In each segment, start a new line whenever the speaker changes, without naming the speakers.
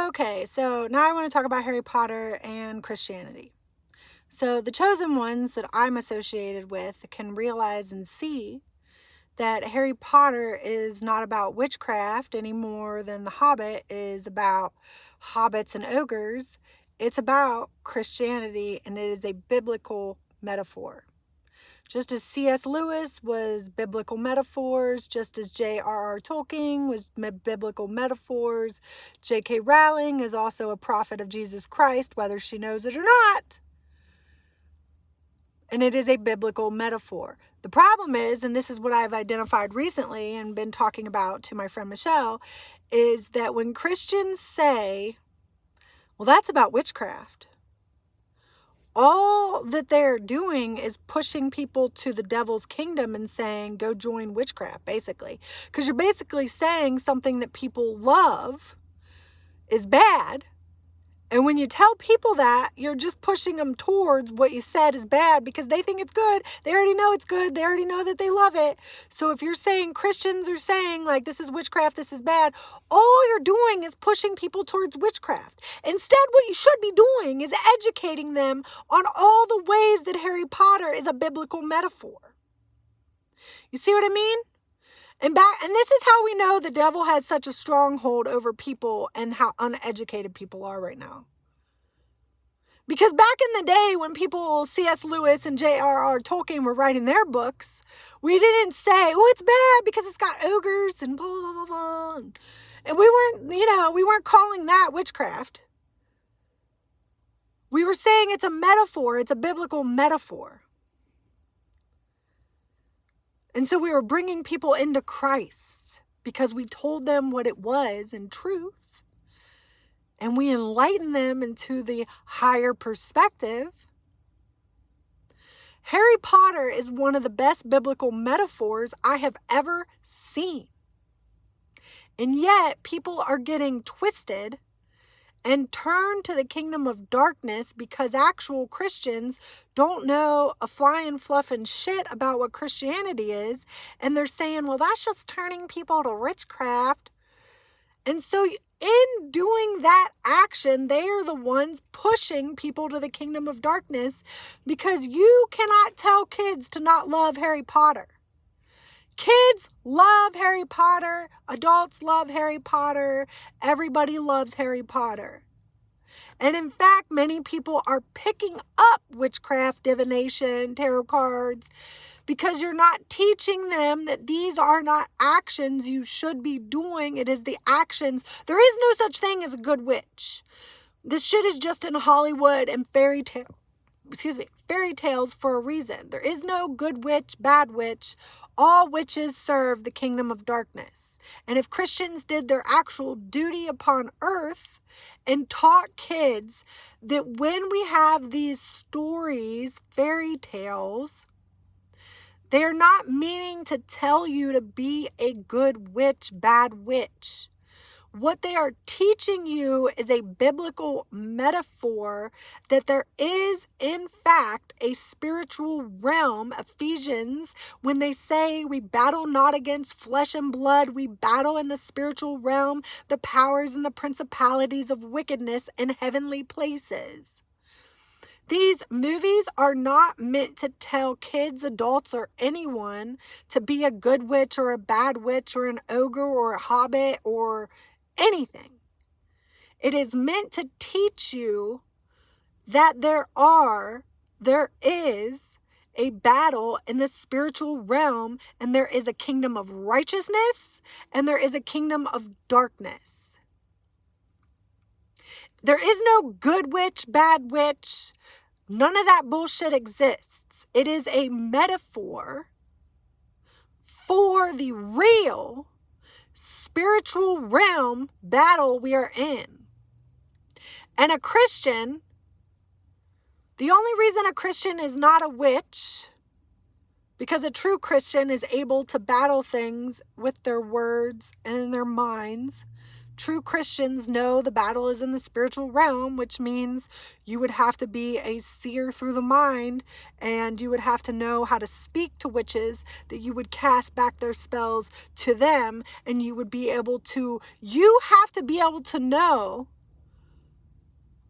Okay, so now I want to talk about Harry Potter and Christianity. So the chosen ones that I'm associated with can realize and see that Harry Potter is not about witchcraft any more than The Hobbit is about hobbits and ogres. It's about Christianity, and it is a biblical metaphor. Just as C.S. Lewis was biblical metaphors, just as J.R.R. Tolkien was biblical metaphors, J.K. Rowling is also a prophet of Jesus Christ, whether she knows it or not. And it is a biblical metaphor. The problem is, and this is what I've identified recently and been talking about to my friend Michelle, is that when Christians say, well, that's about witchcraft, all that they're doing is pushing people to the devil's kingdom and saying, go join witchcraft, basically. Because you're basically saying something that people love is bad. And when you tell people that, you're just pushing them towards what you said is bad because they think it's good. They already know it's good. They already know that they love it. So if you're saying Christians are saying like this is witchcraft, this is bad, all you're doing is pushing people towards witchcraft. Instead, what you should be doing is educating them on all the ways that Harry Potter is a biblical metaphor. You see what I mean? And this is how we know the devil has such a stronghold over people and how uneducated people are right now. Because back in the day when people, C.S. Lewis and J.R.R. Tolkien were writing their books, we didn't say, oh, it's bad because it's got ogres and blah, blah, blah, blah. And we weren't calling that witchcraft. We were saying it's a metaphor. It's a biblical metaphor. And so we were bringing people into Christ because we told them what it was in truth. And we enlightened them into the higher perspective. Harry Potter is one of the best biblical metaphors I have ever seen. And yet people are getting twisted and turn to the kingdom of darkness because actual Christians don't know a flying fluffing shit about what Christianity is. And they're saying, well, that's just turning people to witchcraft. And so in doing that action, they are the ones pushing people to the kingdom of darkness because you cannot tell kids to not love Harry Potter. Kids love Harry Potter. Adults love Harry Potter. Everybody loves Harry Potter. And in fact, many people are picking up witchcraft, divination, tarot cards, because you're not teaching them that these are not actions you should be doing. It is the actions. There is no such thing as a good witch. This shit is just in Hollywood and fairy tales for a reason. There is no good witch, bad witch. All witches serve the kingdom of darkness. And if Christians did their actual duty upon earth and taught kids that when we have these stories, fairy tales, they are not meaning to tell you to be a good witch, bad witch. What they are teaching you is a biblical metaphor that there is, in fact, a spiritual realm. Ephesians, when they say we battle not against flesh and blood, we battle in the spiritual realm, the powers and the principalities of wickedness in heavenly places. These movies are not meant to tell kids, adults, or anyone to be a good witch or a bad witch or an ogre or a hobbit or anything. It is meant to teach you that there is a battle in the spiritual realm, and there is a kingdom of righteousness and there is a kingdom of darkness. There is no good witch, bad witch. None of that bullshit exists. It is a metaphor for the real spiritual realm battle we are in. And a Christian, the only reason a Christian is not a witch, because a true Christian is able to battle things with their words and in their minds. True Christians know the battle is in the spiritual realm, which means you would have to be a seer through the mind, and you would have to know how to speak to witches, that you would cast back their spells to them, and you have to be able to know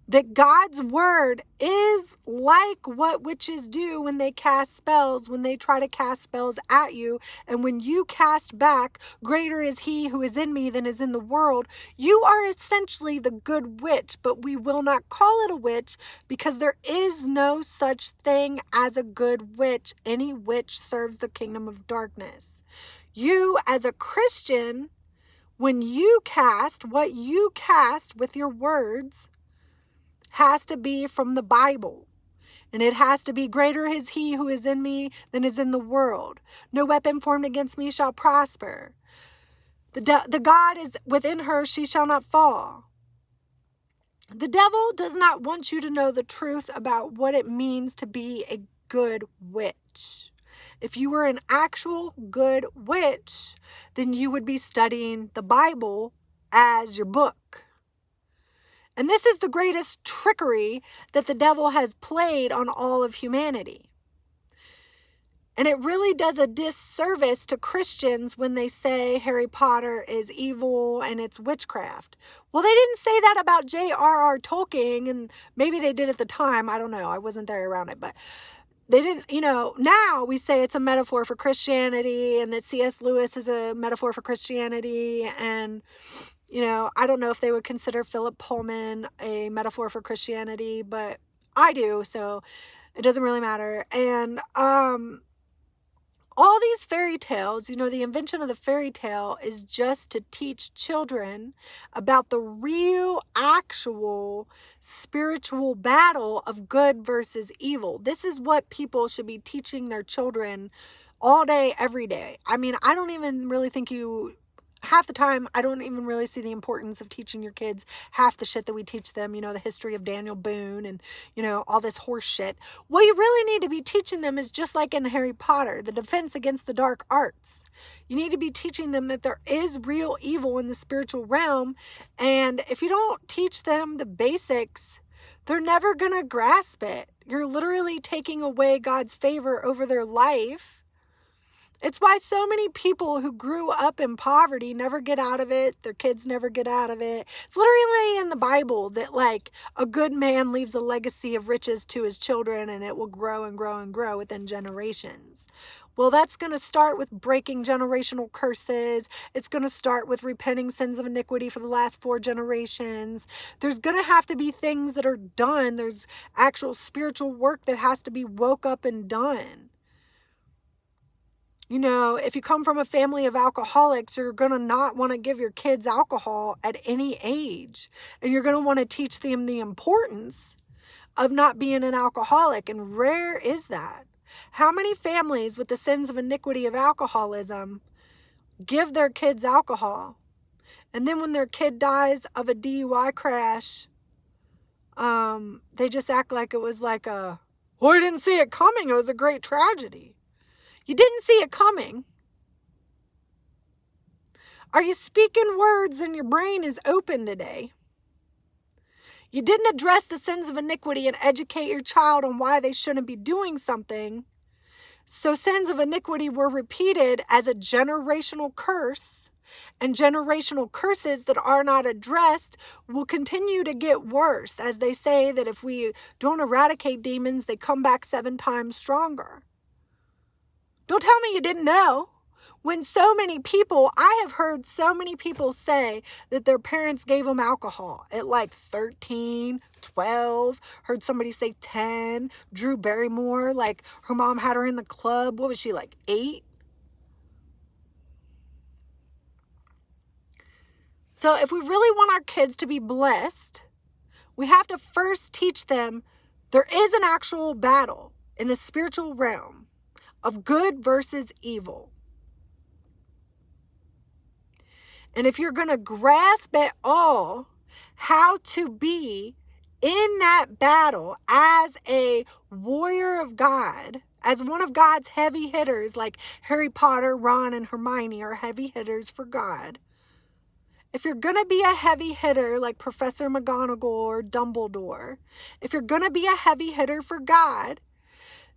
that God's word is like what witches do when they cast spells, when they try to cast spells at you. And when you cast back, greater is he who is in me than is in the world. You are essentially the good witch, but we will not call it a witch because there is no such thing as a good witch. Any witch serves the kingdom of darkness. You, as a Christian, when you cast, what you cast with your words has to be from the Bible. And it has to be greater is he who is in me than is in the world. No weapon formed against me shall prosper. The God is within her, she shall not fall. The devil does not want you to know the truth about what it means to be a good witch. If you were an actual good witch, then you would be studying the Bible as your book. And this is the greatest trickery that the devil has played on all of humanity. And it really does a disservice to Christians when they say Harry Potter is evil and it's witchcraft. Well, they didn't say that about J.R.R. Tolkien, and maybe they did at the time. I don't know. I wasn't there around it, but they didn't, now we say it's a metaphor for Christianity and that C.S. Lewis is a metaphor for Christianity. And I don't know if they would consider Philip Pullman a metaphor for Christianity, but I do, so it doesn't really matter. And all these fairy tales, the invention of the fairy tale is just to teach children about the real, actual spiritual battle of good versus evil. This is what people should be teaching their children all day, every day. I mean, I don't even really think half the time, I don't even really see the importance of teaching your kids half the shit that we teach them, the history of Daniel Boone and, all this horse shit. What you really need to be teaching them is just like in Harry Potter, the defense against the dark arts. You need to be teaching them that there is real evil in the spiritual realm. And if you don't teach them the basics, they're never going to grasp it. You're literally taking away God's favor over their life. It's why so many people who grew up in poverty never get out of it. Their kids never get out of it. It's literally in the Bible that a good man leaves a legacy of riches to his children and it will grow and grow and grow within generations. Well, that's going to start with breaking generational curses. It's going to start with repenting sins of iniquity for the last 4 generations. There's going to have to be things that are done. There's actual spiritual work that has to be woke up and done. If you come from a family of alcoholics, you're going to not want to give your kids alcohol at any age. And you're going to want to teach them the importance of not being an alcoholic. And rare is that. How many families with the sins of iniquity of alcoholism give their kids alcohol? And then when their kid dies of a DUI crash, they just act like it was I didn't see it coming. It was a great tragedy. You didn't see it coming. Are you speaking words and your brain is open today? You didn't address the sins of iniquity and educate your child on why they shouldn't be doing something. So sins of iniquity were repeated as a generational curse, and generational curses that are not addressed will continue to get worse. As they say that if we don't eradicate demons, they come back 7 times stronger. Don't tell me you didn't know. When so many people, I have heard so many people say that their parents gave them alcohol at 13, 12, heard somebody say 10, Drew Barrymore, her mom had her in the club. What was she, 8? So if we really want our kids to be blessed, we have to first teach them there is an actual battle in the spiritual realm of good versus evil. And if you're going to grasp at all how to be in that battle as a warrior of God, as one of God's heavy hitters, like Harry Potter, Ron, and Hermione are heavy hitters for God. If you're going to be a heavy hitter like Professor McGonagall or Dumbledore, if you're going to be a heavy hitter for God,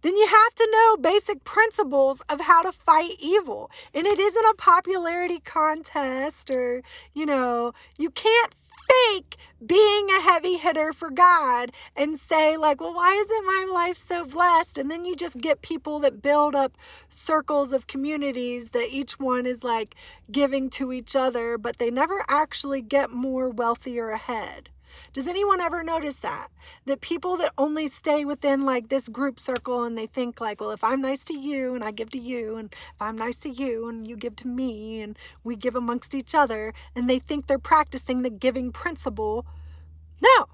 then you have to know basic principles of how to fight evil. And it isn't a popularity contest or, you can't fake being a heavy hitter for God and say like, well, why isn't my life so blessed? And then you just get people that build up circles of communities that each one is like giving to each other, but they never actually get more wealthy or ahead. Does anyone ever notice that? That people that only stay within like this group circle and they think like, well, if I'm nice to you and I give to you, and if I'm nice to you and you give to me and we give amongst each other, and they think they're practicing the giving principle. No.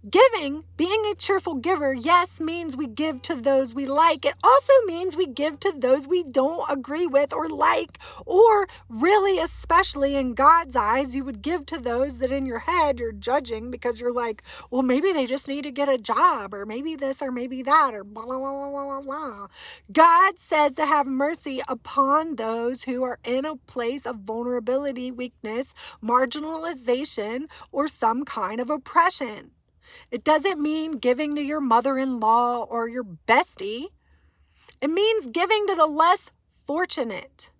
Giving, being a cheerful giver, yes, means we give to those we like. It also means we give to those we don't agree with or like, or really, especially in God's eyes, you would give to those that in your head you're judging because you're like, well, maybe they just need to get a job, or maybe this, or maybe that, or blah, blah, blah, blah, blah, blah. God says to have mercy upon those who are in a place of vulnerability, weakness, marginalization, or some kind of oppression. It doesn't mean giving to your mother-in-law or your bestie. It means giving to the less fortunate.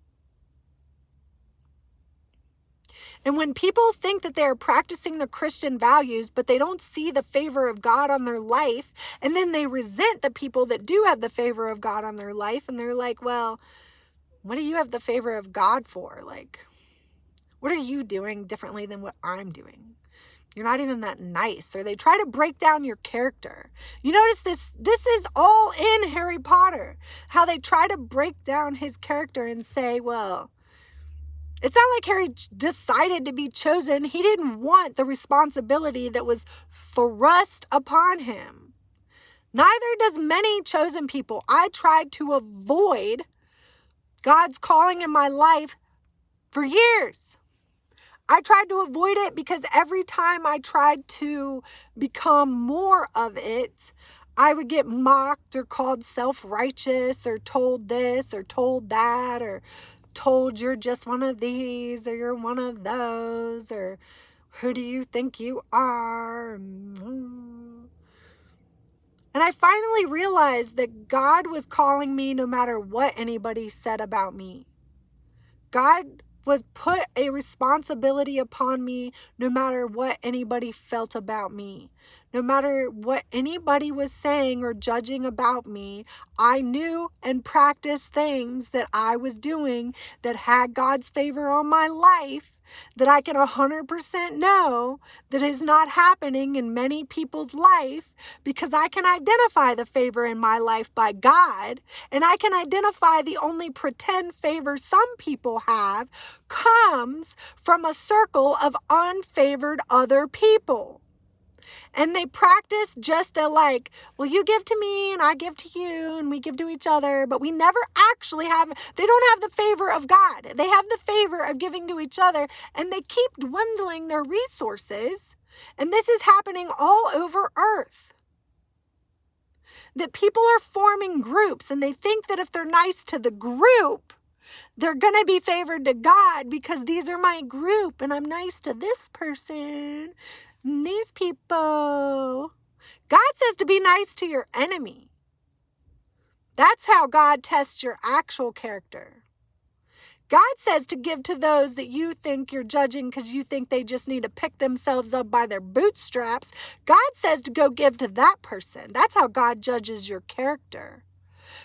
And when people think that they're practicing the Christian values, but they don't see the favor of God on their life, and then they resent the people that do have the favor of God on their life, and they're like, well, what do you have the favor of God for? Like, what are you doing differently than what I'm doing? You're not even that nice. Or they try to break down your character. You notice this is all in Harry Potter. How they try to break down his character and say, well, it's not like Harry decided to be chosen. He didn't want the responsibility that was thrust upon him. Neither does many chosen people. I tried to avoid God's calling in my life for years. I tried to avoid it because every time I tried to become more of it, I would get mocked or called self-righteous or told this or told that or told you're just one of these or you're one of those or who do you think you are? And I finally realized that God was calling me no matter what anybody said about me. God was put a responsibility upon me no matter what anybody felt about me. No matter what anybody was saying or judging about me, I knew and practiced things that I was doing that had God's favor on my life that I can 100% know that is not happening in many people's life because I can identify the favor in my life by God, and I can identify the only pretend favor some people have comes from a circle of unfavored other people. And they practice just like, well, you give to me and I give to you and we give to each other, but we never actually they don't have the favor of God. They have the favor of giving to each other, and they keep dwindling their resources. And this is happening all over earth. That people are forming groups and they think that if they're nice to the group, they're going to be favored to God because these are my group and I'm nice to this person. These people. God says to be nice to your enemy. That's how God tests your actual character. God says to give to those that you think you're judging because you think they just need to pick themselves up by their bootstraps. God says to go give to that person. That's how God judges your character.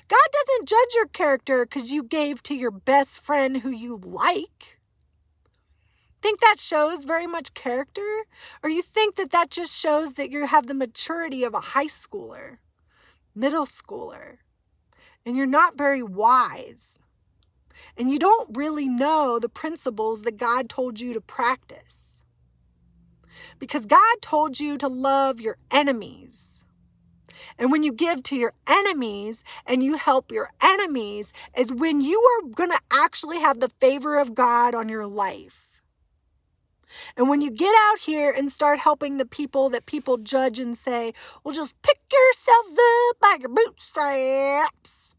God doesn't judge your character because you gave to your best friend who you like. Think that shows very much character? Or you think that just shows that you have the maturity of a high schooler, middle schooler, and you're not very wise, and you don't really know the principles that God told you to practice? Because God told you to love your enemies. And when you give to your enemies and you help your enemies is when you are going to actually have the favor of God on your life. And when you get out here and start helping the people that people judge and say, well, just pick yourselves up by your bootstraps.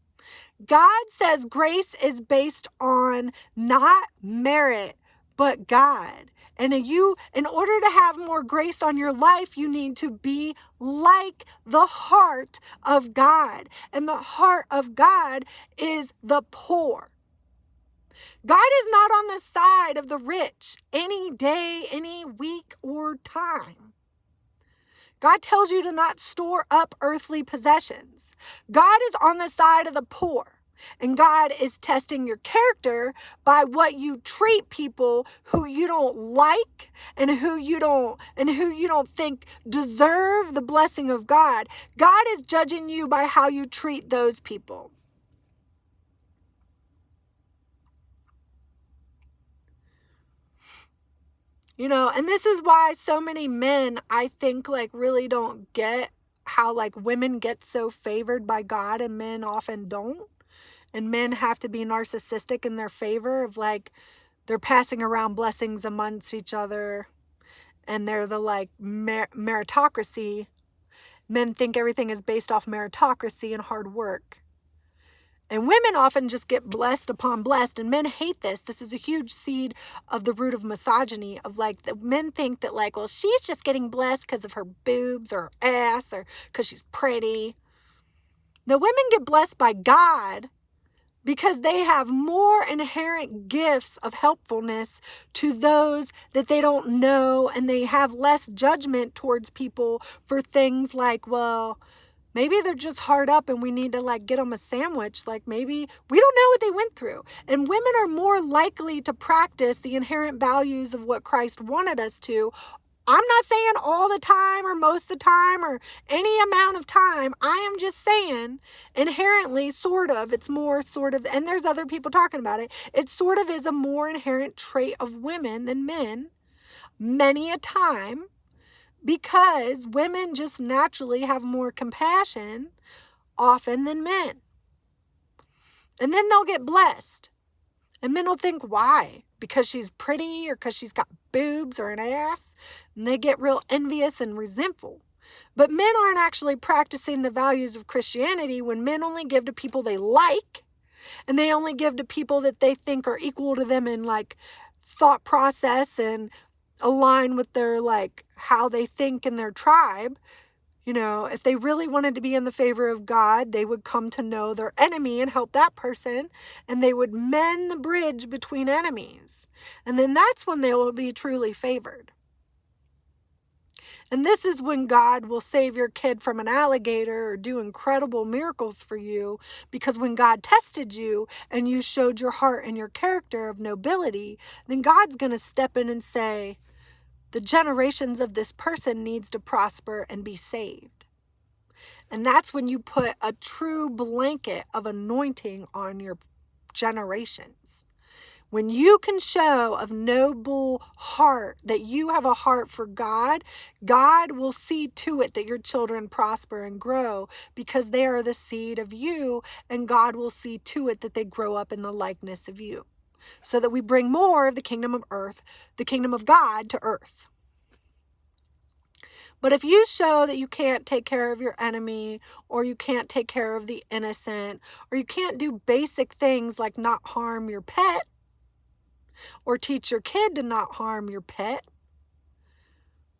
God says grace is based on not merit, but God. And in order to have more grace on your life, you need to be like the heart of God. And the heart of God is the poor. God is not on the side of the rich any day, any week, or time. God tells you to not store up earthly possessions. God is on the side of the poor. And God is testing your character by what you treat people who you don't like and who you don't think deserve the blessing of God. God is judging you by how you treat those people. And this is why so many men, I think, really don't get how, women get so favored by God and men often don't. And men have to be narcissistic in their favor of, they're passing around blessings amongst each other. And they're the, meritocracy. Men think everything is based off meritocracy and hard work. And women often just get blessed upon blessed, and men hate this. This is a huge seed of the root of misogyny, of the men think that well, she's just getting blessed because of her boobs or her ass or because she's pretty. The women get blessed by God because they have more inherent gifts of helpfulness to those that they don't know, and they have less judgment towards people for things well, maybe they're just hard up and we need to get them a sandwich. Maybe we don't know what they went through. And women are more likely to practice the inherent values of what Christ wanted us to. I'm not saying all the time or most of the time or any amount of time. I am just saying inherently, it's more and there's other people talking about it. It sort of is a more inherent trait of women than men many a time, because women just naturally have more compassion often than men. And then they'll get blessed. And men will think, why? Because she's pretty or because she's got boobs or an ass? And they get real envious and resentful. But men aren't actually practicing the values of Christianity when men only give to people they like. And they only give to people that they think are equal to them in thought process and align with their how they think in their tribe. If they really wanted to be in the favor of God, they would come to know their enemy and help that person, and they would mend the bridge between enemies. And then that's when they will be truly favored. And this is when God will save your kid from an alligator or do incredible miracles for you, because when God tested you and you showed your heart and your character of nobility, then God's going to step in and say, the generations of this person needs to prosper and be saved. And that's when you put a true blanket of anointing on your generations. When you can show of noble heart that you have a heart for God, God will see to it that your children prosper and grow, because they are the seed of you, and God will see to it that they grow up in the likeness of you, so that we bring more of the kingdom of earth, the kingdom of God, to earth. But if you show that you can't take care of your enemy, or you can't take care of the innocent, or you can't do basic things like not harm your pet, or teach your kid to not harm your pet,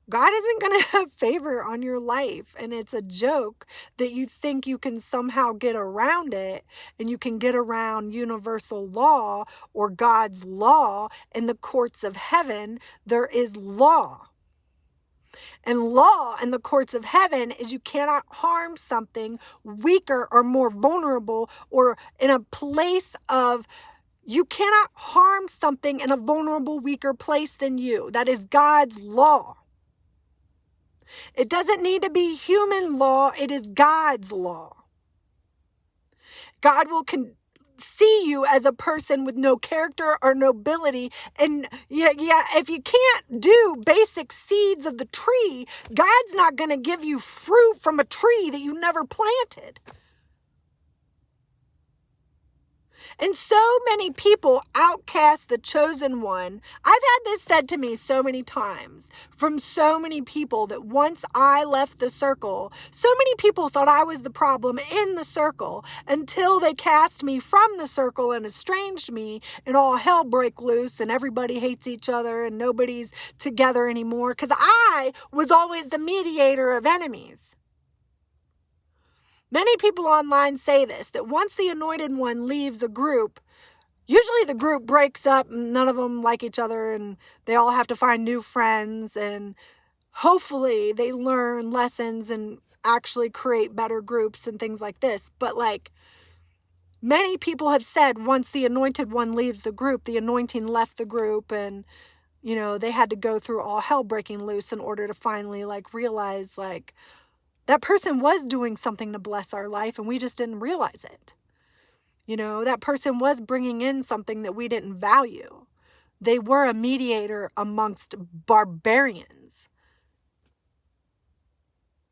God isn't going to have favor on your life. And it's a joke that you think you can somehow get around it, and you can get around universal law or God's law. In the courts of heaven, there is law. And law in the courts of heaven is you cannot harm something weaker or more vulnerable, or in a place of, you cannot harm something in a vulnerable, weaker place than you. That is God's law. It doesn't need to be human law. It is God's law. God will see you as a person with no character or nobility. And if you can't do basic seeds of the tree, God's not going to give you fruit from a tree that you never planted. And so many people outcast the chosen one. I've had this said to me so many times from so many people, that once I left the circle, so many people thought I was the problem in the circle, until they cast me from the circle and estranged me, and all hell broke loose and everybody hates each other and nobody's together anymore, because I was always the mediator of enemies. Many people online say this, that once the anointed one leaves a group, usually the group breaks up and none of them like each other and they all have to find new friends, and hopefully they learn lessons and actually create better groups and things like this. But like, many people have said, once the anointed one leaves the group, the anointing left the group, and you know, they had to go through all hell breaking loose in order to finally like realize like that person was doing something to bless our life and we just didn't realize it. You know, that person was bringing in something that we didn't value. They were a mediator amongst barbarians.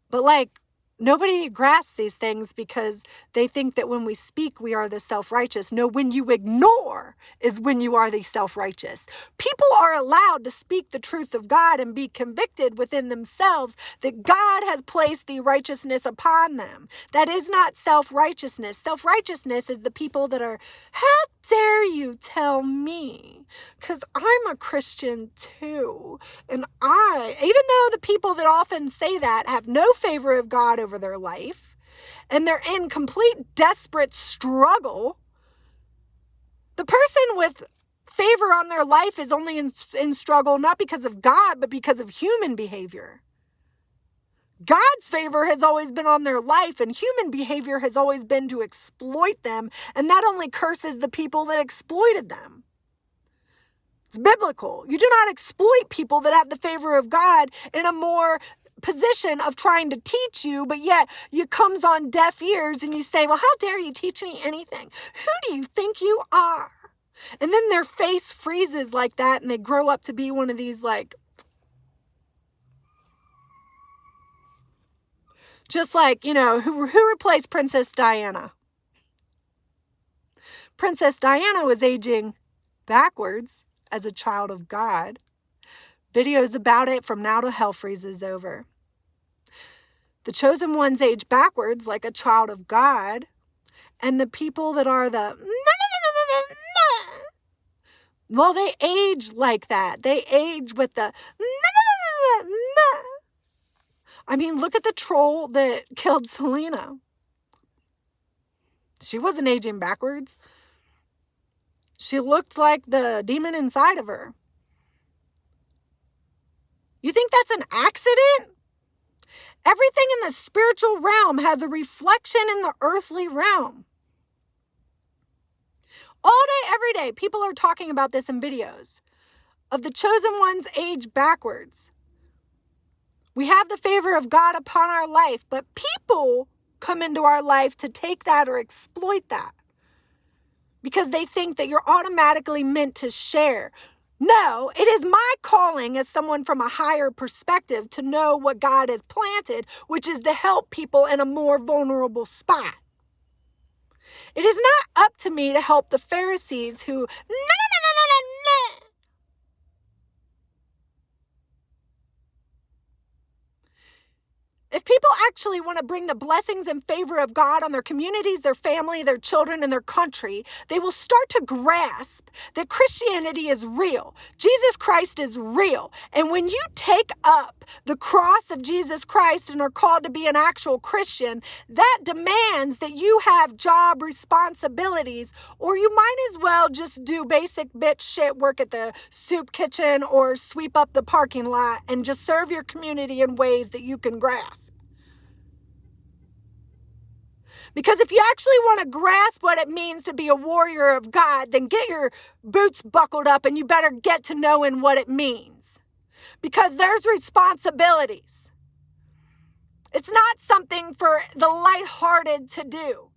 But like, nobody grasps these things because they think that when we speak, we are the self-righteous. No, when you ignore is when you are the self-righteous. People are allowed to speak the truth of God and be convicted within themselves that God has placed the righteousness upon them. That is not self-righteousness. Self-righteousness is the people that are, how dare you tell me? Because I'm a Christian too. And even though the people that often say that have no favor of God over their life, and they're in complete desperate struggle, the person with favor on their life is only in struggle not because of God, but because of human behavior. God's favor has always been on their life, and human behavior has always been to exploit them, and that only curses the people that exploited them. It's biblical. You do not exploit people that have the favor of God in a more position of trying to teach you, but yet it comes on deaf ears and you say, well, how dare you teach me anything? Who do you think you are? And then their face freezes like that and they grow up to be one of these like, just like, you know, who replaced Princess Diana? Princess Diana was aging backwards as a child of God. Videos about it from Now to Hell freezes over. The chosen ones age backwards like a child of God. And the people that are well, they age like that. They age with the I mean, look at the troll that killed Selena. She wasn't aging backwards. She looked like the demon inside of her. You think that's an accident? Everything in the spiritual realm has a reflection in the earthly realm. All day, every day, people are talking about this in videos of the chosen ones age backwards. We have the favor of God upon our life, but people come into our life to take that or exploit that because they think that you're automatically meant to share. No, it is my calling as someone from a higher perspective to know what God has planted, which is to help people in a more vulnerable spot. It is not up to me to help the Pharisees who, If people actually want to bring the blessings and favor of God on their communities, their family, their children, and their country, they will start to grasp that Christianity is real. Jesus Christ is real. And when you take up the cross of Jesus Christ and are called to be an actual Christian, that demands that you have job responsibilities, or you might as well just do basic bitch shit, work at the soup kitchen or sweep up the parking lot and just serve your community in ways that you can grasp. Because if you actually want to grasp what it means to be a warrior of God, then get your boots buckled up and you better get to knowing what it means. Because there's responsibilities. It's not something for the lighthearted to do.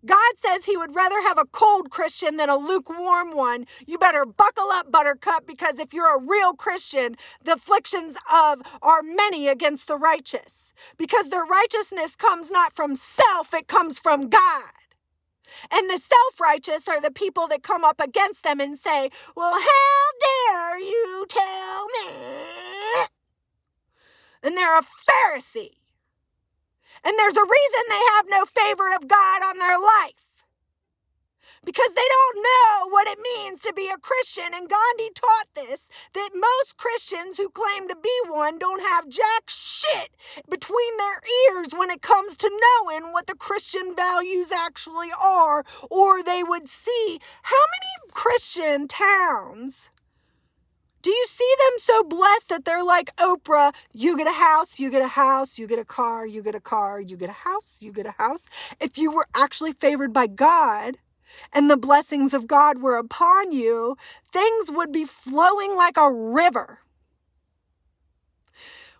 God says he would rather have a cold Christian than a lukewarm one. You better buckle up, Buttercup, because if you're a real Christian, the afflictions are many against the righteous. Because their righteousness comes not from self, it comes from God. And the self-righteous are the people that come up against them and say, well, how dare you tell me? And they're a Pharisee. And there's a reason they have no favor of God on their life. because they don't know what it means to be a Christian. And Gandhi taught this, that most Christians who claim to be one don't have jack shit between their ears when it comes to knowing what the Christian values actually are, or they would see how many Christian towns do you see them so blessed that they're like Oprah? You get a house, you get a house, you get a car, you get a car, you get a house, you get a house. If you were actually favored by God and the blessings of God were upon you, things would be flowing like a river.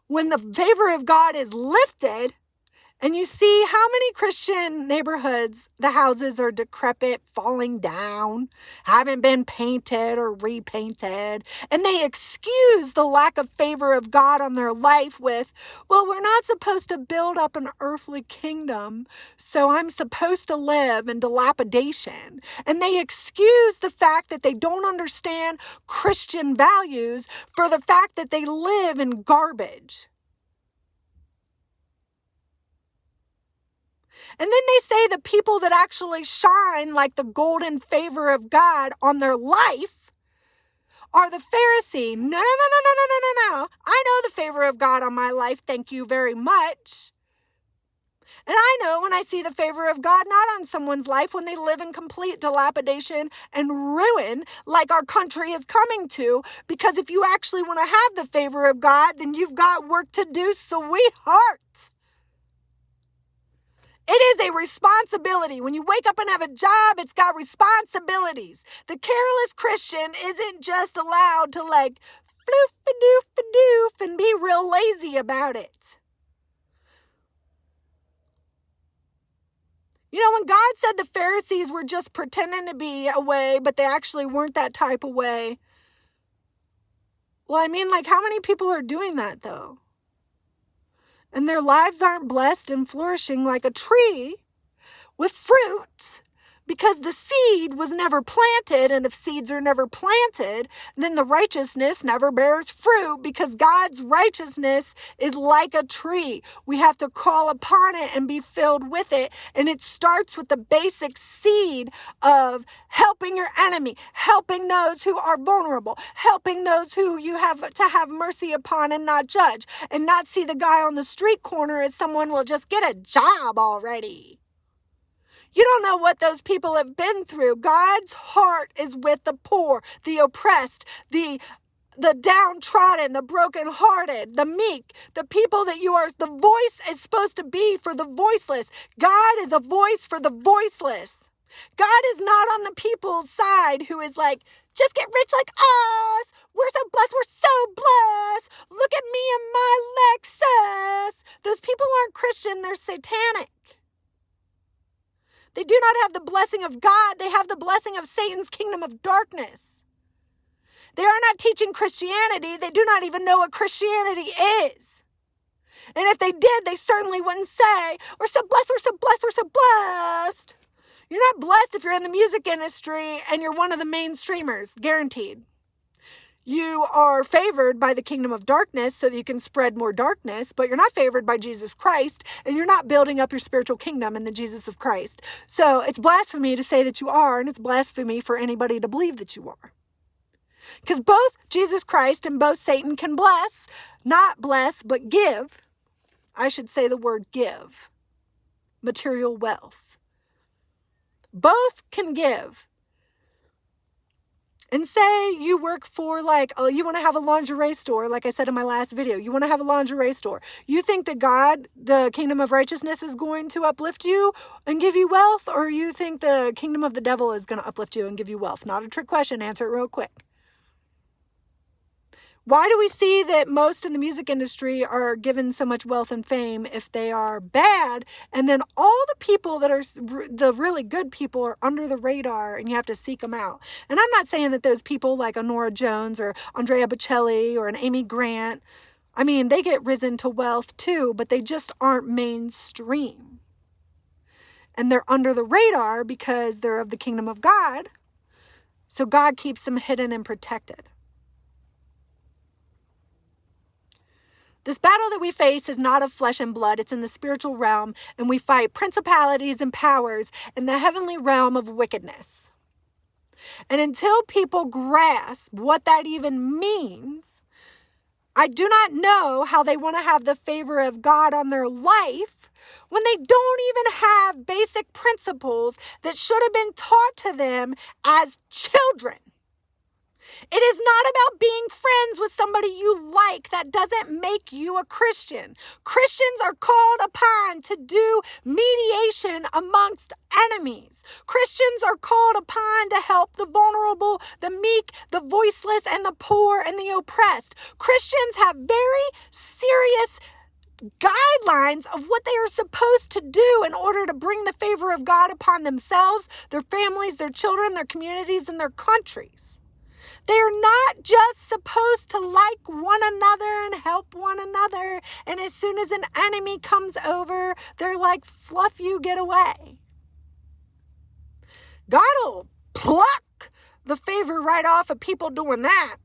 When the favor of God is lifted, and you see how many Christian neighborhoods, the houses are decrepit, falling down, haven't been painted or repainted. And they excuse the lack of favor of God on their life with, well, we're not supposed to build up an earthly kingdom, so I'm supposed to live in dilapidation. And they excuse the fact that they don't understand Christian values for the fact that they live in garbage. And then they say the people that actually shine like the golden favor of God on their life are the Pharisee. No. I know the favor of God on my life. Thank you very much. And I know when I see the favor of God not on someone's life when they live in complete dilapidation and ruin like our country is coming to. Because if you actually want to have the favor of God, then you've got work to do, sweetheart. It is a responsibility. When you wake up and have a job, it's got responsibilities. The careless Christian isn't just allowed to like floof-a-doof-a-doof and be real lazy about it. You know, when God said the Pharisees were just pretending to be a way, but they actually weren't that type of way. Well, I mean, like, how many people are doing that, though? And their lives aren't blessed and flourishing like a tree with fruit because the seed was never planted. And if seeds are never planted, then the righteousness never bears fruit because God's righteousness is like a tree. We have to call upon it and be filled with it. And it starts with the basic seed of helping your enemy, helping those who are vulnerable, helping those who you have to have mercy upon and not judge, and not see the guy on the street corner as someone will just get a job already. You don't know what those people have been through. God's heart is with the poor, the oppressed, the downtrodden, the brokenhearted, the meek, the people that you are. The voice is supposed to be for the voiceless. God is a voice for the voiceless. God is not on the people's side who is like, just get rich like us. We're so blessed. We're so blessed. Look at me and my Lexus. Those people aren't Christian. They're satanic. They do not have the blessing of God. They have the blessing of Satan's kingdom of darkness. They are not teaching Christianity. They do not even know what Christianity is. And if they did, they certainly wouldn't say, we're so blessed, we're so blessed, we're so blessed. You're not blessed if you're in the music industry and you're one of the main streamers, guaranteed. You are favored by the kingdom of darkness so that you can spread more darkness, but you're not favored by Jesus Christ, and you're not building up your spiritual kingdom in the Jesus of Christ. So it's blasphemy to say that you are, and it's blasphemy for anybody to believe that you are. Because both Jesus Christ and both Satan can bless, not bless, but give. I should say the word give. Material wealth. Both can give. And say you work for you want to have a lingerie store, like I said in my last video. You want to have a lingerie store. You think that God, the kingdom of righteousness, is going to uplift you and give you wealth? Or you think the kingdom of the devil is going to uplift you and give you wealth? Not a trick question. Answer it real quick. Why do we see that most in the music industry are given so much wealth and fame if they are bad? And then all the people that are the really good people are under the radar and you have to seek them out. And I'm not saying that those people like a Norah Jones or Andrea Bocelli or an Amy Grant, I mean, they get risen to wealth too, but they just aren't mainstream. And they're under the radar because they're of the kingdom of God. So God keeps them hidden and protected. This battle that we face is not of flesh and blood. It's in the spiritual realm, and we fight principalities and powers in the heavenly realm of wickedness. And until people grasp what that even means, I do not know how they want to have the favor of God on their life when they don't even have basic principles that should have been taught to them as children. It is not about being friends with somebody you like. That doesn't make you a Christian. Christians are called upon to do mediation amongst enemies. Christians are called upon to help the vulnerable, the meek, the voiceless, and the poor and the oppressed. Christians have very serious guidelines of what they are supposed to do in order to bring the favor of God upon themselves, their families, their children, their communities, and their countries. They're not just supposed to like one another and help one another. And as soon as an enemy comes over, they're like, fluff you, get away. God will pluck the favor right off of people doing that.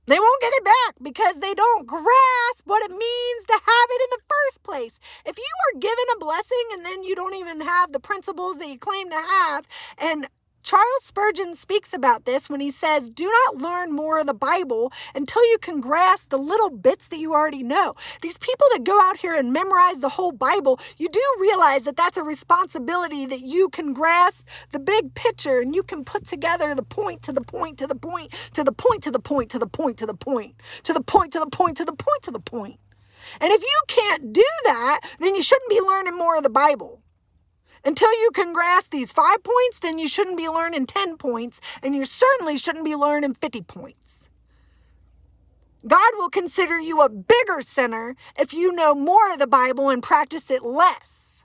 They won't get it back because they don't grasp what it means to have it in the first place. If you are given a blessing and then you don't even have the principles that you claim to have, and Charles Spurgeon speaks about this when he says, do not learn more of the Bible until you can grasp the little bits that you already know. These people that go out here and memorize the whole Bible, you do realize that that's a responsibility, that you can grasp the big picture and you can put together the point to the point to the point to the point to the point to the point to the point to the point to the point to the point to the point. And if you can't do that, then you shouldn't be learning more of the Bible. Until you can grasp these 5 points, then you shouldn't be learning 10 points, and you certainly shouldn't be learning 50 points. God will consider you a bigger sinner if you know more of the Bible and practice it less.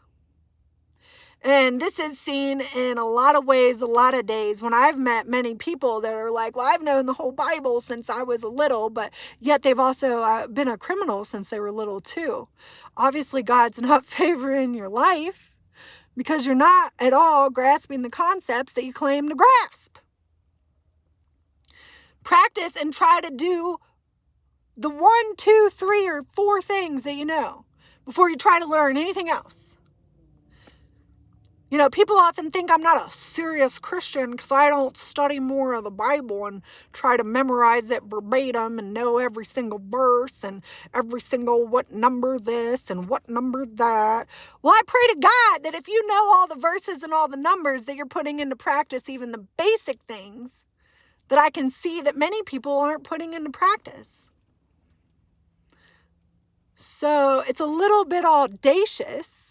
And this is seen in a lot of ways, a lot of days, when I've met many people that are like, well, I've known the whole Bible since I was little, but yet they've also been a criminal since they were little too. Obviously, God's not favoring your life, because you're not at all grasping the concepts that you claim to grasp. Practice and try to do the 1, 2, 3, or 4 things that you know before you try to learn anything else. You know, people often think I'm not a serious Christian because I don't study more of the Bible and try to memorize it verbatim and know every single verse and every single what number this and what number that. Well, I pray to God that if you know all the verses and all the numbers, that you're putting into practice even the basic things that I can see that many people aren't putting into practice. So it's a little bit audacious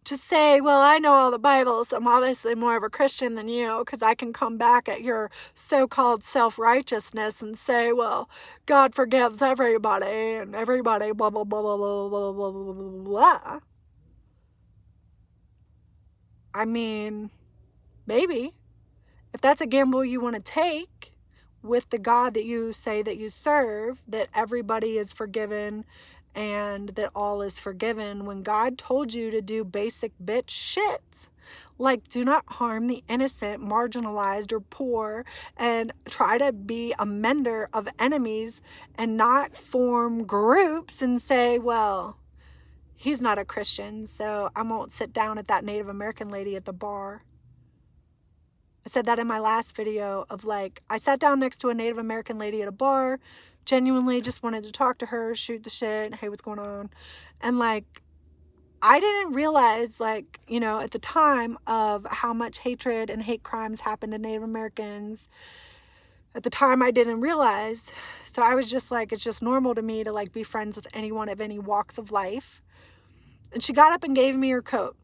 to say, well, I know all the Bible, so I'm obviously more of a Christian than you because I can come back at your so-called self-righteousness and say, well, God forgives everybody and everybody blah, blah, blah, blah, blah, blah, blah, blah, blah, blah. I mean, maybe. If that's a gamble you want to take with the God that you say that you serve, that everybody is forgiven and that all is forgiven, when God told you to do basic bitch shit, like do not harm the innocent, marginalized, or poor, and try to be a mender of enemies and not form groups and say, well, he's not a Christian, so I won't sit down at that Native American lady at the bar. I said that in my last video of like, I sat down next to a Native American lady at a bar, genuinely just wanted to talk to her, shoot the shit, hey, what's going on? And like, I didn't realize, like, you know, at the time of how much hatred and hate crimes happened to Native Americans. At the time, I didn't realize. So I was just like, it's just normal to me to like be friends with anyone of any walks of life. And she got up and gave me her coat.